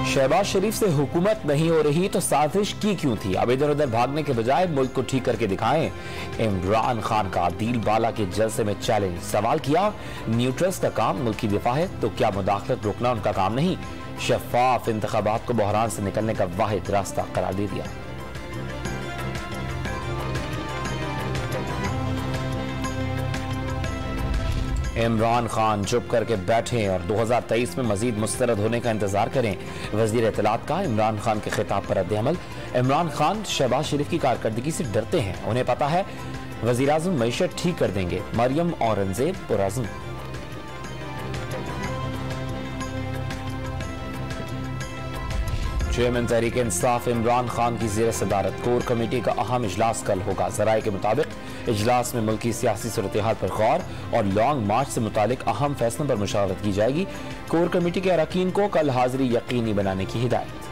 शहबाज शरीफ से हुकूमत नहीं हो रही तो साजिश की क्यों थी? अब इधर उधर भागने के बजाय मुल्क को ठीक करके दिखाएं। इमरान खान का दिल बाला के जलसे में चैलेंज। सवाल किया, न्यूट्रल्स का काम मुल्क की दिफा है तो क्या मुदाखलत रोकना उनका काम नहीं? शफाफ इंतखाबात को बहरान से निकलने का वाहिद रास्ता करार दे दिया। इमरान खान चुप करके बैठे और 2023 में मजीद मुस्तरद होने का इंतजार करें। वजीर इत्तलात का इमरान खान के खिताब पर रद्द-ए-अमल। इमरान खान शहबाज शरीफ की कारकर्दगी से डरते हैं, उन्हें पता है वजीर आज़म मईशत ठीक कर देंगे। मरियम औरंगजेब पुरअज़्म। चेयरमैन तहरीक इंसाफ इमरान खान की ज़ेर सदारत कोर कमेटी का अहम इजलास कल होगा। ज़राए के मुताबिक इजलास में मुल्की सियासी सूरत-ए-हाल पर गौर और लॉन्ग मार्च से मुतालिक अहम फैसलों पर मुशावरत की जाएगी। कोर कमेटी के अरकान को कल हाजिरी यकीनी बनाने की हिदायत।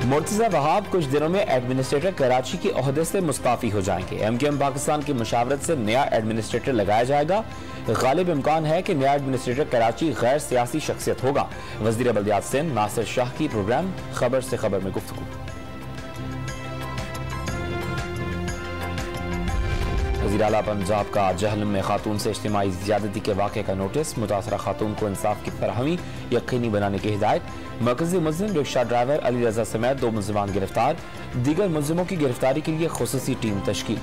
मुर्तज़ा वहाब कुछ दिनों में एडमिनिस्ट्रेटर कराची के ओहदे से मुस्ताफी हो जाएंगे। एमकेएम पाकिस्तान की मुशावरत से नया एडमिनिस्ट्रेटर लगाया जाएगा। गालिब इम्कान है कि नया एडमिनिस्ट्रेटर कराची गैर सियासी शख्सियत होगा। वज़ीर बल्दियात सिंध नासिर शाह की प्रोग्राम खबर से खबर में गुफ्तगू। वज़ीर आला पंजाब का जहलम में खातून से इज्तिमाई ज़्यादती के वाक़े का नोटिस। मुतासरा खातून को इंसाफ की फराहमी यकीनी बनाने की हिदायत। मरकजी मुल्ज़िम रिक्शा ड्राइवर अली रजा समेत 2 मुल्ज़िमान गिरफ्तार। दीगर मुल्ज़िमों की गिरफ्तारी के लिए खुसूसी टीम तश्कील।